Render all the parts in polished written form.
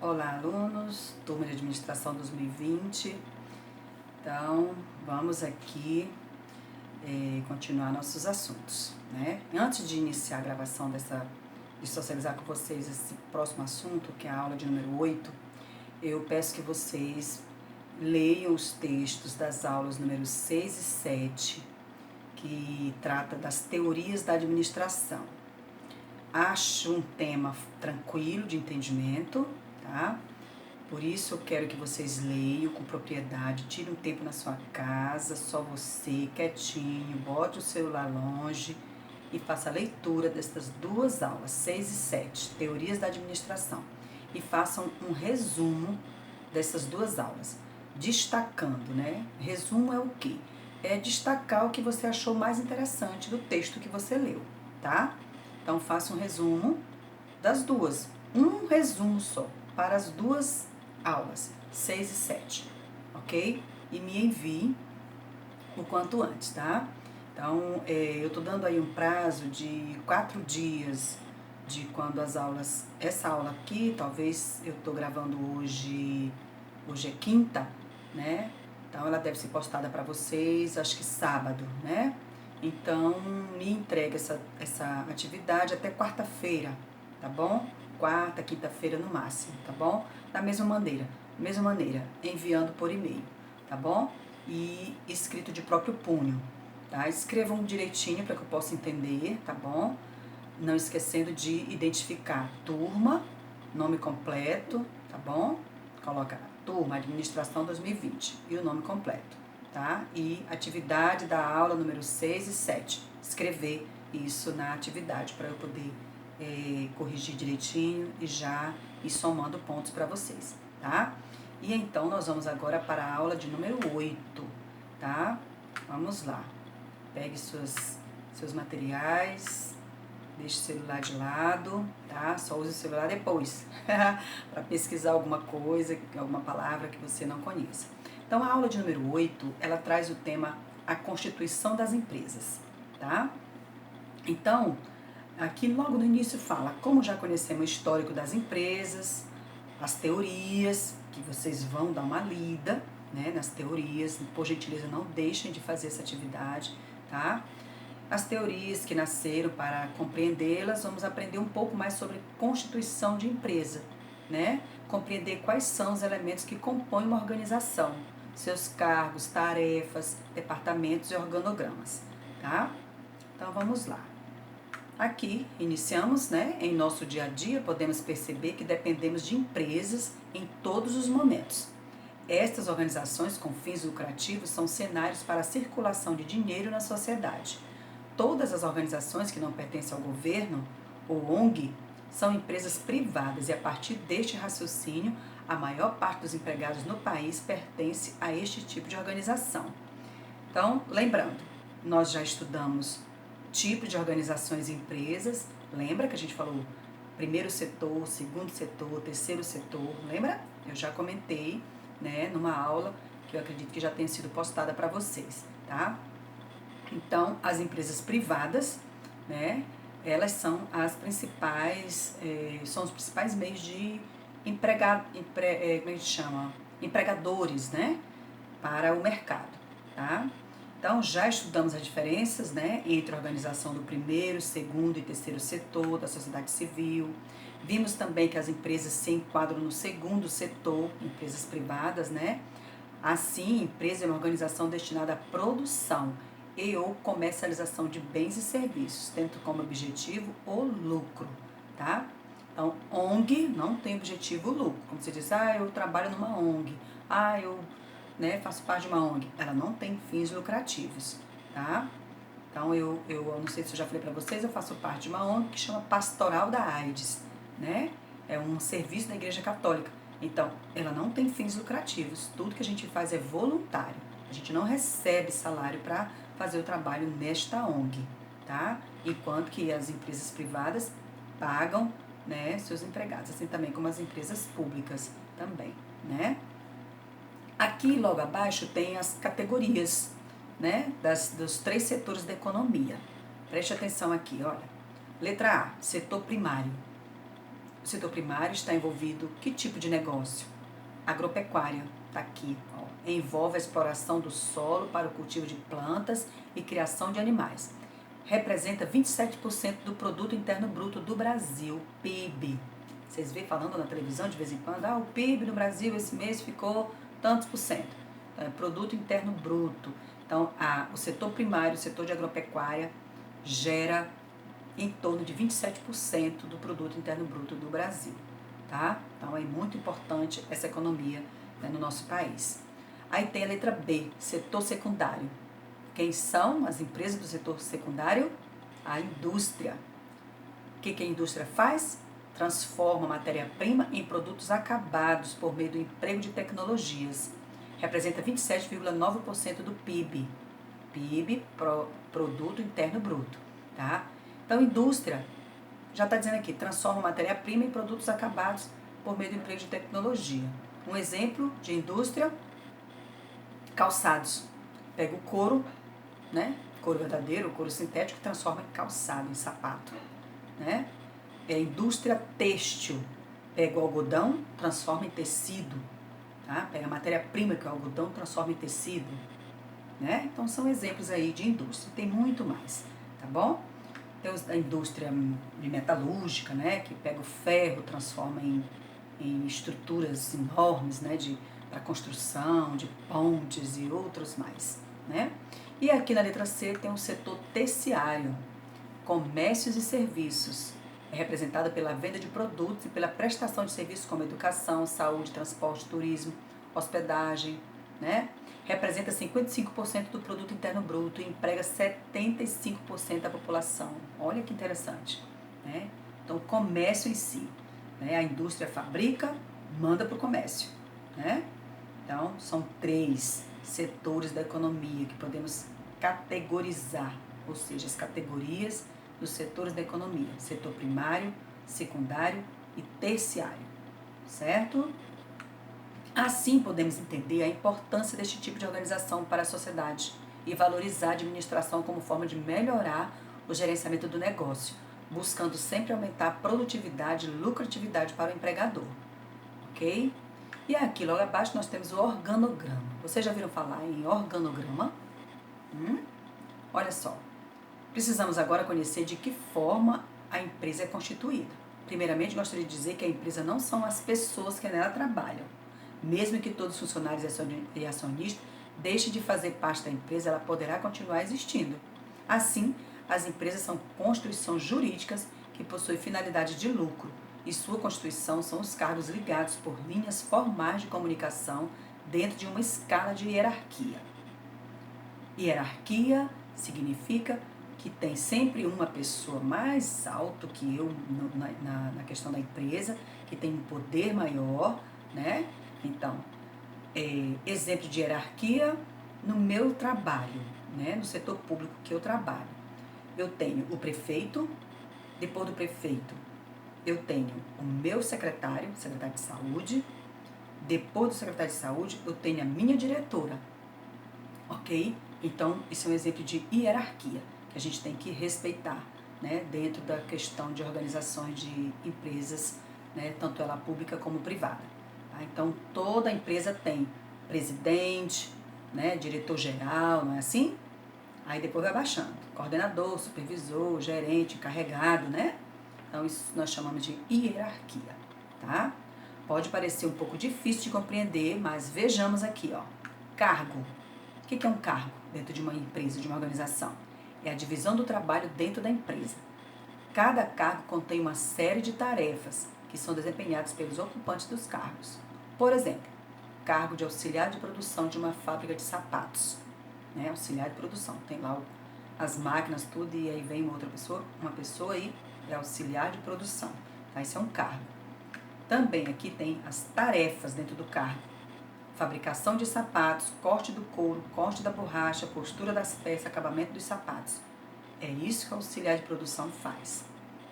Olá, alunos, turma de administração 2020. Então, vamos aqui continuar nossos assuntos, né? Antes de iniciar a gravação de socializar com vocês esse próximo assunto, que é a aula de número 8, eu peço que vocês leiam os textos das aulas número 6 e 7, que trata das teorias da administração. Acho um tema tranquilo de entendimento, tá? Por isso eu quero que vocês leiam com propriedade, tire um tempo na sua casa, só você, quietinho, bote o celular longe e faça a leitura destas duas aulas, 6 e 7, Teorias da Administração. E façam um resumo dessas duas aulas, destacando, né? Resumo é o quê? É destacar o que você achou mais interessante do texto que você leu, tá? Então faça um resumo das duas, um resumo só, para as duas aulas, 6 e 7, ok? E me envie o quanto antes, tá? Então, eu tô dando aí um prazo de 4 dias de quando as aulas, essa aula aqui, talvez eu tô gravando hoje é quinta, né? Então ela deve ser postada para vocês, acho que sábado, né? Então me entrega essa atividade até quarta-feira, tá bom? Quarta, quinta-feira no máximo, tá bom? Da mesma maneira, enviando por e-mail, tá bom? E escrito de próprio punho, tá? Escrevam direitinho para que eu possa entender, tá bom? Não esquecendo de identificar turma, nome completo, tá bom? Coloca turma, administração 2020 e o nome completo, tá? E atividade da aula número 6 e 7. Escrever isso na atividade para eu poder corrigir direitinho e já ir somando pontos para vocês, tá? E então nós vamos agora para a aula de número 8, tá? Vamos lá. Pegue seus materiais, deixe o celular de lado, tá? Só use o celular depois, para pesquisar alguma coisa, alguma palavra que você não conheça. Então, a aula de número 8, ela traz o tema a Constituição das Empresas, tá? Então, aqui logo no início fala, como já conhecemos o histórico das empresas, as teorias, que vocês vão dar uma lida, né, nas teorias, por gentileza não deixem de fazer essa atividade, tá? As teorias que nasceram para compreendê-las, vamos aprender um pouco mais sobre constituição de empresa, né? Compreender quais são os elementos que compõem uma organização, seus cargos, tarefas, departamentos e organogramas, tá? Então vamos lá. Aqui iniciamos, né? Em nosso dia a dia, podemos perceber que dependemos de empresas em todos os momentos. Estas organizações com fins lucrativos são cenários para a circulação de dinheiro na sociedade. Todas as organizações que não pertencem ao governo, ou ONG, são empresas privadas e a partir deste raciocínio, a maior parte dos empregados no país pertence a este tipo de organização. Então, lembrando, nós já estudamos tipos de organizações e empresas, lembra que a gente falou primeiro setor, segundo setor, terceiro setor, lembra? Eu já comentei, né, numa aula que eu acredito que já tenha sido postada para vocês, tá? Então, as empresas privadas, né, elas são as principais, são os principais meios de como é que chama? Empregadores, né, para o mercado, tá? Então, já estudamos as diferenças, né, entre a organização do primeiro, segundo e terceiro setor da sociedade civil. Vimos também que as empresas se enquadram no segundo setor, empresas privadas, né? Assim, empresa é uma organização destinada à produção e ou comercialização de bens e serviços, tendo como objetivo o lucro, tá? Então, ONG não tem objetivo o lucro. Como você diz, eu trabalho numa ONG, eu, né, faço parte de uma ONG. Ela não tem fins lucrativos, tá? Então, eu não sei se eu já falei para vocês, eu faço parte de uma ONG que chama Pastoral da AIDS, né? É um serviço da Igreja Católica. Então, ela não tem fins lucrativos. Tudo que a gente faz é voluntário. A gente não recebe salário para fazer o trabalho nesta ONG, tá? Enquanto que as empresas privadas pagam, né, seus empregados, assim também como as empresas públicas também, né? Aqui logo abaixo tem as categorias, né, dos 3 setores da economia. Preste atenção aqui, olha. Letra A, setor primário. O setor primário está envolvido que tipo de negócio? Agropecuária, está aqui, ó. Envolve a exploração do solo para o cultivo de plantas e criação de animais. Representa 27% do produto interno bruto do Brasil, PIB. Vocês vêem falando na televisão de vez em quando, o PIB no Brasil esse mês ficou tantos por cento. Então, é produto interno bruto. Então, o setor primário, o setor de agropecuária, gera em torno de 27% do produto interno bruto do Brasil, tá? Então, é muito importante essa economia, né, no nosso país. Aí tem a letra B, setor secundário. Quem são as empresas do setor secundário? A indústria. O que a indústria faz? Transforma matéria-prima em produtos acabados por meio do emprego de tecnologias. Representa 27,9% do PIB. PIB, Produto Interno Bruto. Tá? Então, indústria, já está dizendo aqui, transforma matéria-prima em produtos acabados por meio do emprego de tecnologia. Um exemplo de indústria, calçados. Pega o couro, né? Couro verdadeiro, couro sintético, transforma em calçado, em sapato, né? É a indústria têxtil. Pega o algodão, transforma em tecido, tá? Pega a matéria-prima que é o algodão, transforma em tecido, né? Então são exemplos aí de indústria. Tem muito mais, tá bom? Tem a indústria de metalúrgica, né? Que pega o ferro, transforma em estruturas enormes, né? Para construção, de pontes e outros mais, né? E aqui na letra C tem o setor terciário, comércios e serviços. É representado pela venda de produtos e pela prestação de serviços como educação, saúde, transporte, turismo, hospedagem, né? Representa 55% do produto interno bruto e emprega 75% da população. Olha que interessante, né? Então, o comércio em si, né? A indústria fabrica, manda para o comércio, né? Então, são 3 setores da economia que podemos categorizar, ou seja, as categorias dos setores da economia: setor primário, secundário e terciário, certo? Assim, podemos entender a importância deste tipo de organização para a sociedade e valorizar a administração como forma de melhorar o gerenciamento do negócio, buscando sempre aumentar a produtividade e lucratividade para o empregador, ok? E aqui, logo abaixo, nós temos o organograma. Vocês já viram falar em organograma? Olha só, precisamos agora conhecer de que forma a empresa é constituída. Primeiramente, gostaria de dizer que a empresa não são as pessoas que nela trabalham. Mesmo que todos os funcionários e acionistas deixem de fazer parte da empresa, ela poderá continuar existindo. Assim, as empresas são constituições jurídicas que possuem finalidade de lucro, e sua constituição são os cargos ligados por linhas formais de comunicação dentro de uma escala de hierarquia. Hierarquia significa que tem sempre uma pessoa mais alta que eu na questão da empresa, que tem um poder maior, né? Então, exemplo de hierarquia no meu trabalho, né? No setor público que eu trabalho. Eu tenho o prefeito, depois do prefeito eu tenho o meu secretário de saúde, depois do secretário de saúde eu tenho a minha diretora, ok? Então, isso é um exemplo de hierarquia que a gente tem que respeitar, né? Dentro da questão de organizações de empresas, né? Tanto ela pública como privada. Tá? Então, toda empresa tem presidente, né? Diretor-geral, não é assim? Aí depois vai baixando, coordenador, supervisor, gerente, encarregado, né? Então, isso nós chamamos de hierarquia, tá? Pode parecer um pouco difícil de compreender, mas vejamos aqui, ó. Cargo. O que é um cargo dentro de uma empresa, de uma organização? É a divisão do trabalho dentro da empresa. Cada cargo contém uma série de tarefas que são desempenhadas pelos ocupantes dos cargos. Por exemplo, cargo de auxiliar de produção de uma fábrica de sapatos, né? Auxiliar de produção. Tem lá as máquinas, tudo, e aí vem uma pessoa aí é auxiliar de produção. Tá? Isso é um cargo. Também aqui tem as tarefas dentro do cargo. Fabricação de sapatos, corte do couro, corte da borracha, postura das peças, acabamento dos sapatos. É isso que o auxiliar de produção faz.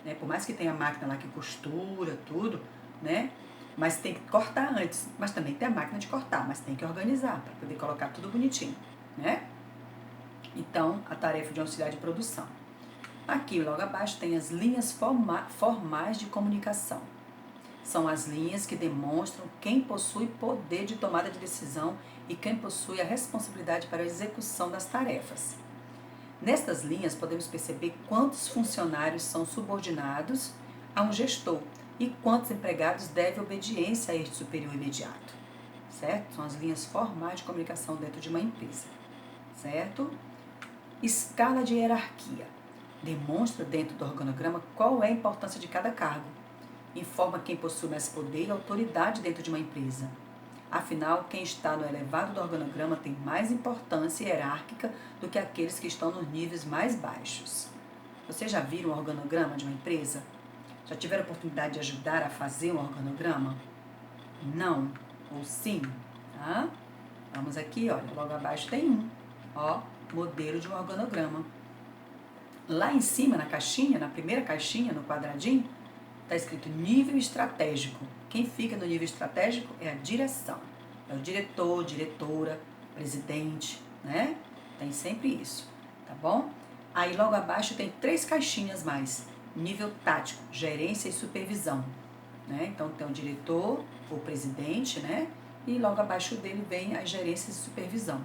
Né? Por mais que tenha a máquina lá que costura, tudo, né? Mas tem que cortar antes. Mas também tem a máquina de cortar, mas tem que organizar para poder colocar tudo bonitinho, né? Então, a tarefa de auxiliar de produção. Aqui, logo abaixo, tem as linhas formais de comunicação. são as linhas que demonstram quem possui poder de tomada de decisão e quem possui a responsabilidade para a execução das tarefas. Nestas linhas, podemos perceber quantos funcionários são subordinados a um gestor e quantos empregados devem obediência a este superior imediato, certo? São as linhas formais de comunicação dentro de uma empresa, certo? Escala de hierarquia. Demonstra dentro do organograma qual é a importância de cada cargo. Informa quem possui mais poder e autoridade dentro de uma empresa. Afinal, quem está no elevado do organograma tem mais importância hierárquica do que aqueles que estão nos níveis mais baixos. Vocês já viram o organograma de uma empresa? Já tiveram a oportunidade de ajudar a fazer um organograma? Não ou sim? Tá? Vamos aqui, olha, logo abaixo tem um, ó, modelo de um organograma. Lá em cima, na caixinha, na primeira caixinha, no quadradinho, está escrito nível estratégico. Quem fica no nível estratégico é a direção. É o diretor, diretora, presidente, né? Tem sempre isso, tá bom? Aí logo abaixo tem 3 caixinhas mais. Nível tático, gerência e supervisão, né? Então tem o diretor, o presidente, né? E logo abaixo dele vem as gerências e supervisão.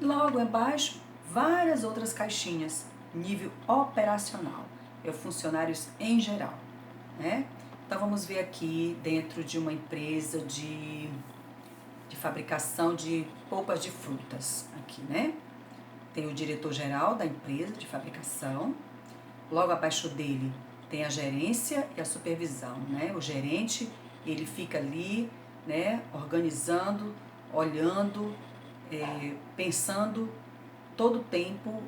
Logo abaixo, várias outras caixinhas. Nível operacional, é funcionários em geral, né? Então vamos ver aqui dentro de uma empresa de fabricação de polpas de frutas, aqui, né? Tem o diretor-geral da empresa de fabricação, logo abaixo dele tem a gerência e a supervisão, né? O gerente, ele fica ali, né, organizando, olhando, pensando todo o tempo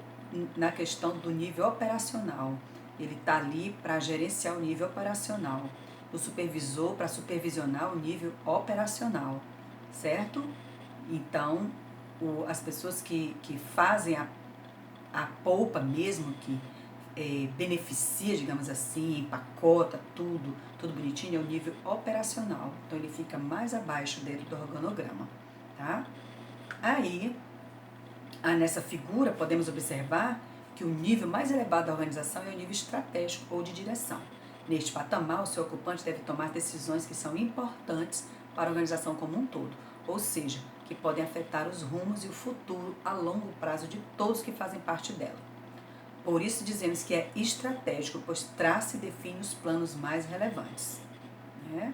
na questão do nível operacional. Ele está ali para gerenciar o nível operacional. O supervisor para supervisionar o nível operacional, certo? Então, as pessoas que fazem a polpa mesmo, que beneficia, digamos assim, empacota tudo bonitinho, é o nível operacional. Então, ele fica mais abaixo dentro do organograma, tá? Aí, nessa figura, podemos observar que o nível mais elevado da organização é o nível estratégico ou de direção. Neste patamar, o seu ocupante deve tomar decisões que são importantes para a organização como um todo, ou seja, que podem afetar os rumos e o futuro a longo prazo de todos que fazem parte dela. Por isso dizemos que é estratégico, pois traça e define os planos mais relevantes, né?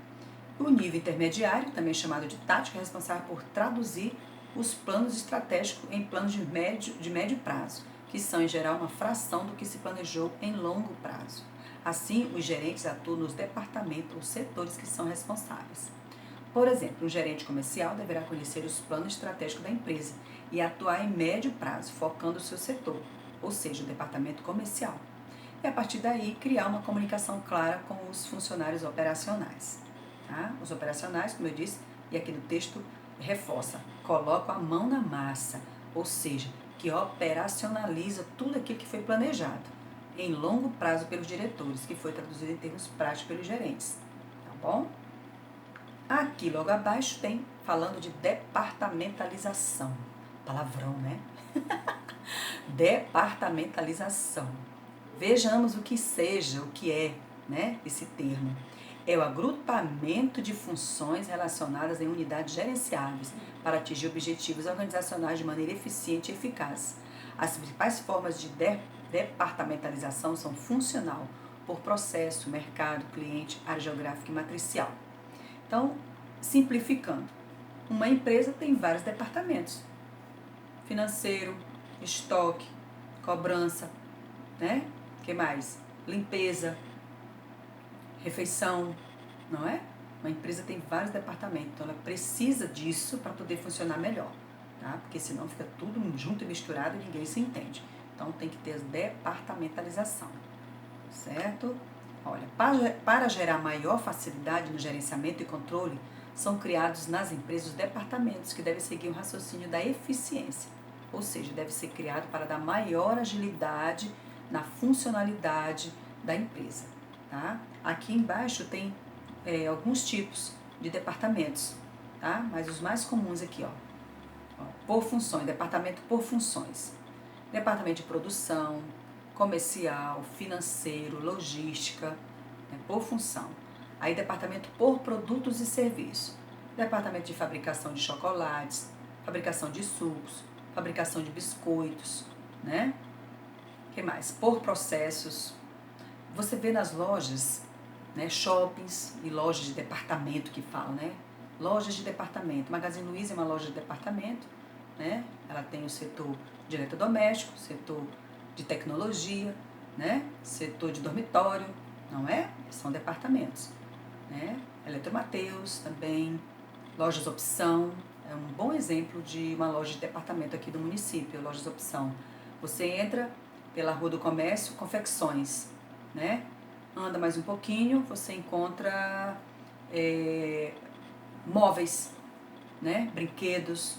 O nível intermediário, também chamado de tático, é responsável por traduzir os planos estratégicos em planos de médio prazo, que são, em geral, uma fração do que se planejou em longo prazo. Assim, os gerentes atuam nos departamentos ou setores que são responsáveis. Por exemplo, um gerente comercial deverá conhecer os planos estratégicos da empresa e atuar em médio prazo, focando o seu setor, ou seja, o departamento comercial. E, a partir daí, criar uma comunicação clara com os funcionários operacionais. Tá? Os operacionais, como eu disse, e aqui no texto reforça, colocam a mão na massa, ou seja, que operacionaliza tudo aquilo que foi planejado em longo prazo pelos diretores, que foi traduzido em termos práticos pelos gerentes, tá bom? Aqui logo abaixo tem falando de departamentalização, palavrão, né? Departamentalização. Vejamos o que seja, o que é, né, esse termo. É o agrupamento de funções relacionadas em unidades gerenciáveis para atingir objetivos organizacionais de maneira eficiente e eficaz. As principais formas de departamentalização são funcional, por processo, mercado, cliente, área geográfica e matricial. Então, simplificando, uma empresa tem vários departamentos: financeiro, estoque, cobrança, né? Que mais? Limpeza, refeição, não é? Uma empresa tem vários departamentos, então ela precisa disso para poder funcionar melhor, tá? Porque senão fica tudo junto e misturado e ninguém se entende. Então tem que ter departamentalização, certo? Olha, para gerar maior facilidade no gerenciamento e controle, são criados nas empresas os departamentos que devem seguir o raciocínio da eficiência, ou seja, deve ser criado para dar maior agilidade na funcionalidade da empresa, tá? Aqui embaixo tem alguns tipos de departamentos, tá? Mas os mais comuns aqui, ó, por funções, departamento por funções. Departamento de produção, comercial, financeiro, logística, né, por função. Aí departamento por produtos e serviços. Departamento de fabricação de chocolates, fabricação de sucos, fabricação de biscoitos, né? O que mais? Por processos. Você vê nas lojas, né, shoppings e lojas de departamento que falam, né? Lojas de departamento. Magazine Luiza é uma loja de departamento, né? Ela tem o setor de eletrodoméstico, setor de tecnologia, né? Setor de dormitório, não é? São departamentos, né? Eletromateus também, lojas Opção, é um bom exemplo de uma loja de departamento aqui do município, lojas Opção. Você entra pela Rua do Comércio, confecções, né? Anda mais um pouquinho, você encontra móveis, né? Brinquedos,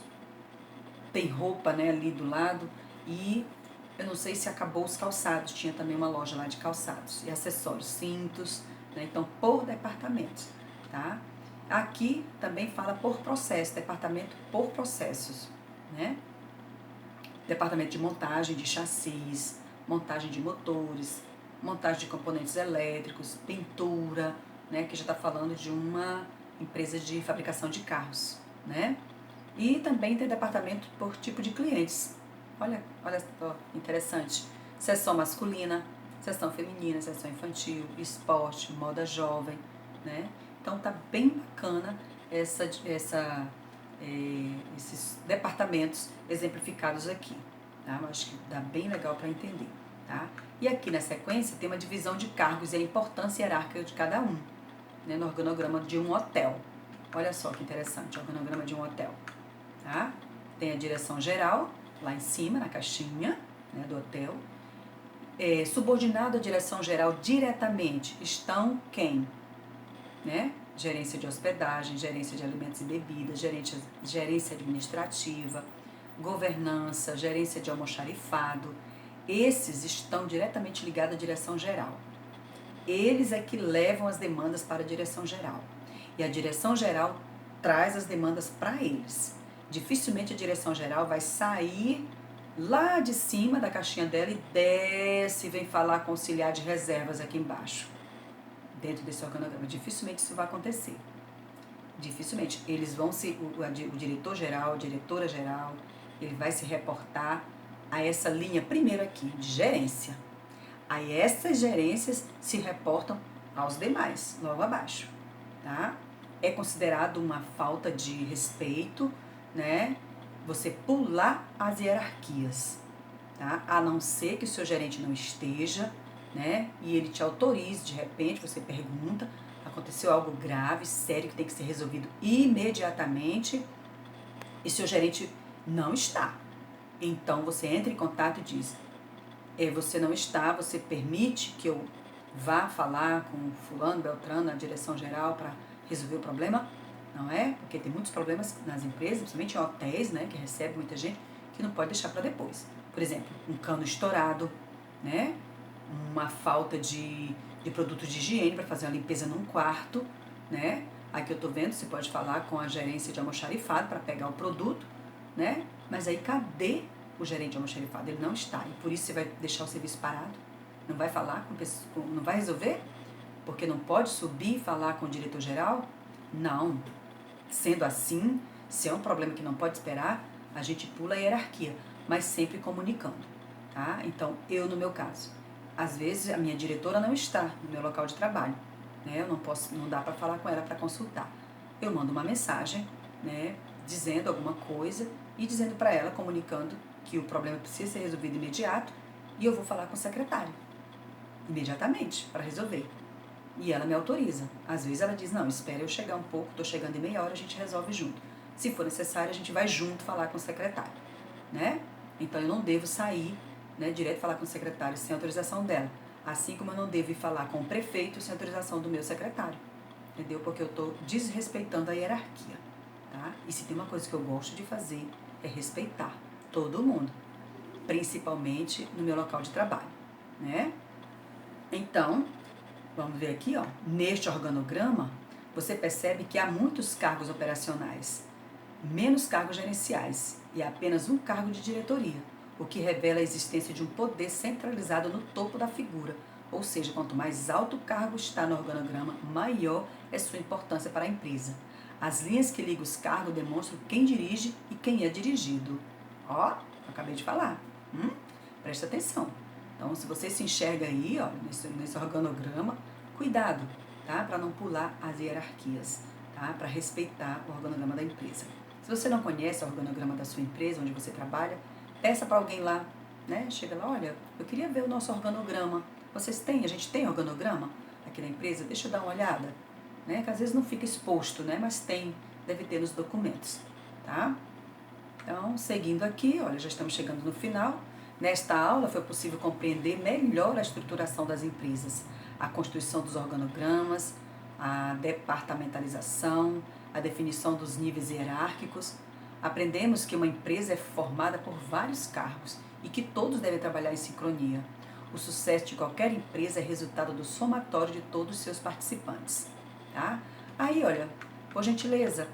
tem roupa, né, ali do lado, e eu não sei se acabou os calçados, tinha também uma loja lá de calçados e acessórios, cintos, né? Então por departamentos, tá? Aqui também fala por processo, departamento por processos, né? Departamento de montagem de chassis, montagem de motores, montagem de componentes elétricos, pintura, né? Que já está falando de uma empresa de fabricação de carros, né? E também tem departamento por tipo de clientes. Olha só, interessante. Seção masculina, seção feminina, seção infantil, esporte, moda jovem, né? Então tá bem bacana esses departamentos exemplificados aqui, tá? Eu acho que dá bem legal para entender, tá? E aqui na sequência tem uma divisão de cargos e a importância hierárquica de cada um, né? No organograma de um hotel. Olha só que interessante, organograma de um hotel, tá? Tem a direção geral, lá em cima, na caixinha, né, do hotel. Subordinado à direção geral diretamente estão quem? Né? Gerência de hospedagem, gerência de alimentos e bebidas, gerência administrativa, governança, gerência de almoxarifado. Esses estão diretamente ligados à direção geral. Eles é que levam as demandas para a direção geral. E a direção geral traz as demandas para eles. Dificilmente a direção geral vai sair lá de cima da caixinha dela e desce e vem falar com o auxiliar de reservas aqui embaixo, dentro desse organograma. Dificilmente isso vai acontecer. Dificilmente. Eles vão o diretor-geral, a diretora-geral, ele vai se reportar a essa linha primeiro aqui, de gerência. Aí essas gerências se reportam aos demais, logo abaixo, tá? É considerado uma falta de respeito, né? Você pular as hierarquias, tá? A não ser que o seu gerente não esteja, né? E ele te autorize, de repente, você pergunta, aconteceu algo grave, sério, que tem que ser resolvido imediatamente, e seu gerente não está. Então você entra em contato e diz, você não está, você permite que eu vá falar com fulano, beltrano, na direção geral para resolver o problema? Não é? Porque tem muitos problemas nas empresas, principalmente em hotéis, né, que recebe muita gente, que não pode deixar para depois. Por exemplo, um cano estourado, né, uma falta de produto de higiene para fazer uma limpeza num quarto, né? Aqui eu estou vendo, você pode falar com a gerência de almoxarifado para pegar o produto, né? Mas aí cadê o gerente de almoxarifado? Ele não está, e por isso você vai deixar o serviço parado? Não vai falar não vai resolver? Porque não pode subir e falar com o diretor-geral? Não. Sendo assim, se é um problema que não pode esperar, a gente pula a hierarquia, mas sempre comunicando, tá? Então, eu no meu caso, às vezes a minha diretora não está no meu local de trabalho, né? Não dá para falar com ela para consultar. Eu mando uma mensagem, né, dizendo alguma coisa e dizendo para ela, comunicando que o problema precisa ser resolvido imediato, e eu vou falar com o secretário imediatamente para resolver. E ela me autoriza. Às vezes ela diz, não, espera eu chegar um pouco, estou chegando em meia hora, a gente resolve junto. Se for necessário, a gente vai junto falar com o secretário, né? Então eu não devo sair, né, direto falar com o secretário sem autorização dela. Assim como eu não devo ir falar com o prefeito sem autorização do meu secretário. Entendeu? Porque eu estou desrespeitando a hierarquia, tá? E se tem uma coisa que eu gosto de fazer, é respeitar todo mundo. Principalmente no meu local de trabalho, né? Então, vamos ver aqui, ó, neste organograma, você percebe que há muitos cargos operacionais, menos cargos gerenciais e apenas um cargo de diretoria, o que revela a existência de um poder centralizado no topo da figura, Ou seja, quanto mais alto o cargo está no organograma, maior é sua importância para a empresa. As linhas que ligam os cargos demonstram quem dirige e quem é dirigido. Ó, acabei de falar. Presta atenção. Então, se você se enxerga aí, ó, nesse organograma, cuidado, tá? Para não pular as hierarquias, tá? Para respeitar o organograma da empresa. Se você não conhece o organograma da sua empresa, onde você trabalha, peça para alguém lá, né? Chega lá, olha, eu queria ver o nosso organograma. Vocês têm? A gente tem organograma aqui na empresa? Deixa eu dar uma olhada, né? Que às vezes não fica exposto, né? Mas tem, deve ter nos documentos, tá? Então, seguindo aqui, olha, já estamos chegando no final. Nesta aula foi possível compreender melhor a estruturação das empresas, a constituição dos organogramas, a departamentalização, a definição dos níveis hierárquicos. Aprendemos que uma empresa é formada por vários cargos e que todos devem trabalhar em sincronia. O sucesso de qualquer empresa é resultado do somatório de todos os seus participantes. Tá? Aí, olha, por gentileza,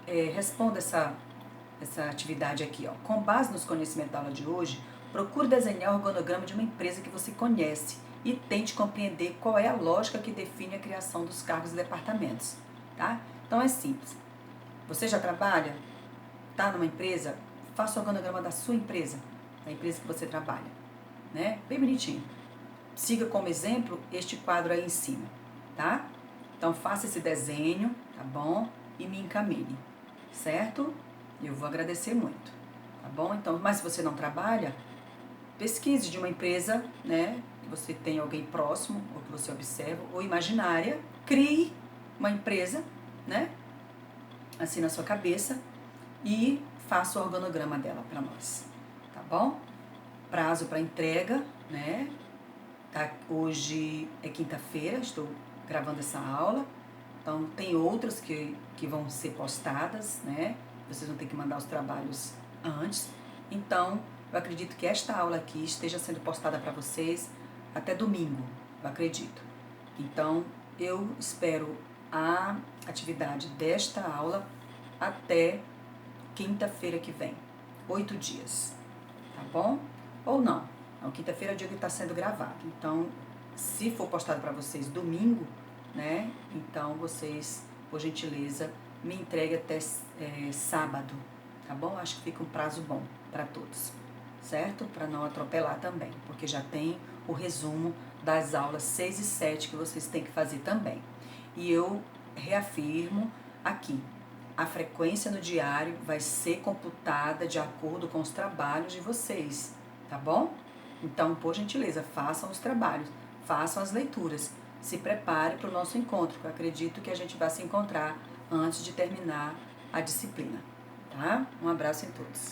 responda essa atividade aqui. Ó. Com base nos conhecimentos da aula de hoje, procure desenhar o organograma de uma empresa que você conhece e tente compreender qual é a lógica que define a criação dos cargos e departamentos. Tá? Então é simples. Você já trabalha? Está numa empresa? Faça o organograma da sua empresa, da empresa que você trabalha. Né? Bem bonitinho. Siga como exemplo este quadro aí em cima, tá? Então faça esse desenho, tá bom? E me encaminhe, certo? Eu vou agradecer muito, tá bom? Então, mas se você não trabalha, pesquise de uma empresa, né? Que você tem alguém próximo, ou que você observa, ou imaginária, crie uma empresa, né? Assim na sua cabeça e faça o organograma dela para nós, tá bom? Prazo para entrega, né? Tá, hoje é quinta-feira, estou gravando essa aula, então tem outras que vão ser postadas, né? Vocês vão ter que mandar os trabalhos antes. Então, eu acredito que esta aula aqui esteja sendo postada para vocês até domingo, eu acredito. Então, eu espero a atividade desta aula até quinta-feira que vem, 8 dias, tá bom? Ou não. Então, quinta-feira é o dia que está sendo gravado. Então, se for postado para vocês domingo, né? Então, vocês, por gentileza, me entreguem até sábado, tá bom? Acho que fica um prazo bom para todos, certo? Para não atropelar também, porque já tem o resumo das aulas 6 e 7 que vocês têm que fazer também. E eu reafirmo aqui, a frequência no diário vai ser computada de acordo com os trabalhos de vocês, tá bom? Então, por gentileza, façam os trabalhos, façam as leituras, se prepare para o nosso encontro, que eu acredito que a gente vai se encontrar antes de terminar a disciplina, tá? Um abraço em todos.